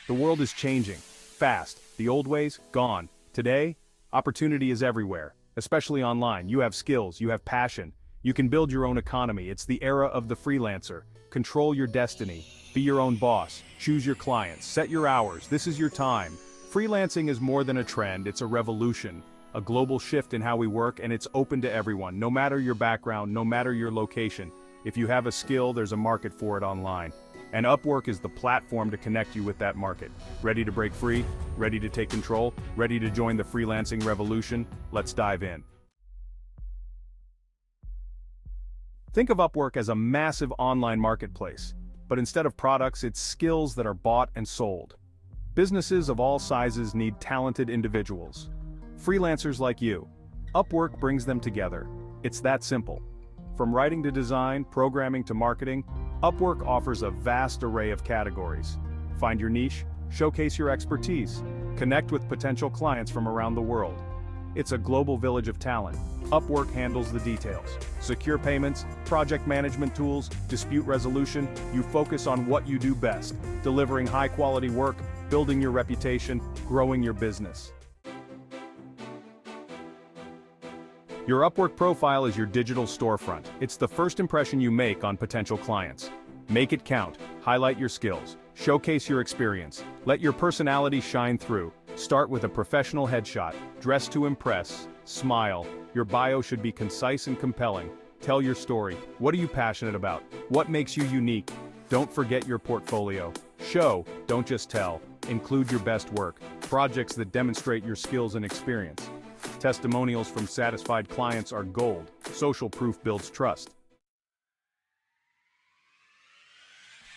The world is changing, fast. The old ways, gone. Today, opportunity is everywhere, especially online. You have skills, you have passion. You can build your own economy. It's the era of the freelancer. Control your destiny. Be your own boss. Choose your clients. Set your hours. This is your time. Freelancing is more than a trend, it's a revolution. A global shift in how we work, and it's open to everyone, no matter your background, no matter your location. If you have a skill, there's a market for it online. And Upwork is the platform to connect you with that market. Ready to break free? Ready to take control? Ready to join the freelancing revolution? Let's dive in. Think of Upwork as a massive online marketplace, but instead of products, it's skills that are bought and sold. Businesses of all sizes need talented individuals. Freelancers like you. Upwork brings them together. It's that simple. From writing to design, programming to marketing, Upwork offers a vast array of categories. Find your niche, showcase your expertise, connect with potential clients from around the world. It's a global village of talent. Upwork handles the details. Secure payments, project management tools, dispute resolution. You focus on what you do best, delivering high-quality work, building your reputation, growing your business. Your Upwork profile is your digital storefront. It's the first impression you make on potential clients. Make it count, highlight your skills, showcase your experience, let your personality shine through. Start with a professional headshot, dress to impress, smile. Your bio should be concise and compelling. Tell your story. What are you passionate about? What makes you unique? Don't forget your portfolio. Show, don't just tell. Include your best work, projects that demonstrate your skills and experience. Testimonials from satisfied clients are gold. Social proof builds trust.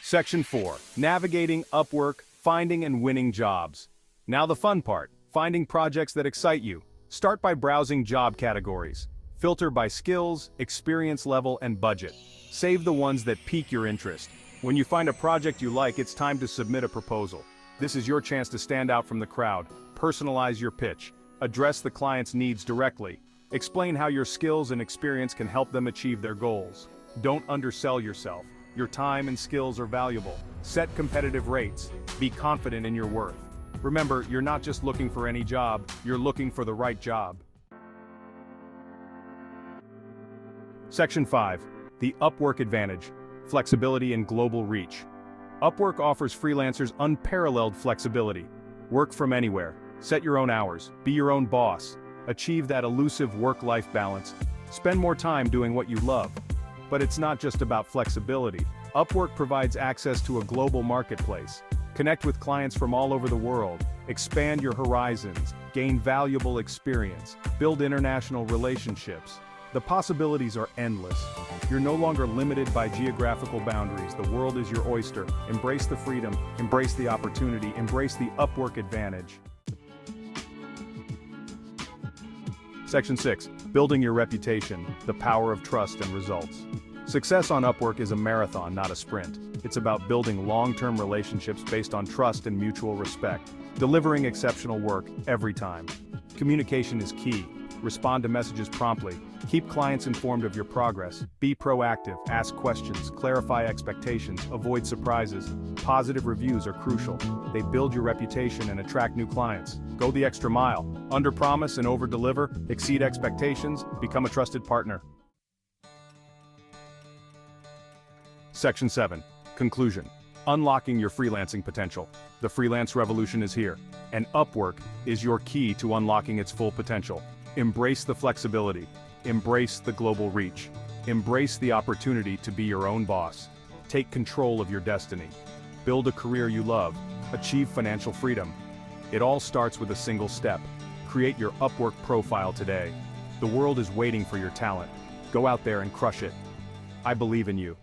Section 4. Navigating Upwork, finding and winning jobs. Now the fun part, finding projects that excite you. Start by browsing job categories. Filter by skills, experience level, and budget. Save the ones that pique your interest. When you find a project you like, it's time to submit a proposal. This is your chance to stand out from the crowd. Personalize your pitch. Address the client's needs directly. Explain how your skills and experience can help them achieve their goals. Don't undersell yourself. Your time and skills are valuable. Set competitive rates. Be confident in your worth. Remember, you're not just looking for any job, you're looking for the right job. Section 5. The Upwork Advantage. Flexibility and global reach. Upwork offers freelancers unparalleled flexibility. Work from anywhere. Set your own hours. Be your own boss. Achieve that elusive work-life balance. Spend more time doing what you love. But it's not just about flexibility. Upwork provides access to a global marketplace. Connect with clients from all over the world. Expand your horizons. Gain valuable experience. Build international relationships. The possibilities are endless. You're no longer limited by geographical boundaries. The world is your oyster. Embrace the freedom, embrace the opportunity, embrace the Upwork advantage. Section 6. Building your reputation, the power of trust and results. Success on Upwork is a marathon, not a sprint. It's about building long-term relationships based on trust and mutual respect, delivering exceptional work every time. Communication is key. Respond to messages promptly. Keep clients informed of your progress. Be proactive, ask questions, clarify expectations, avoid surprises. Positive reviews are crucial. They build your reputation and attract new clients. Go the extra mile. Underpromise and overdeliver. Exceed expectations. Become a trusted partner. Section 7. Conclusion. Unlocking your freelancing potential. The freelance revolution is here, and Upwork is your key to unlocking its full potential. Embrace the flexibility. Embrace the global reach. Embrace the opportunity to be your own boss. Take control of your destiny. Build a career you love. Achieve financial freedom. It all starts with a single step. Create your Upwork profile today. The world is waiting for your talent. Go out there and crush it. I believe in you.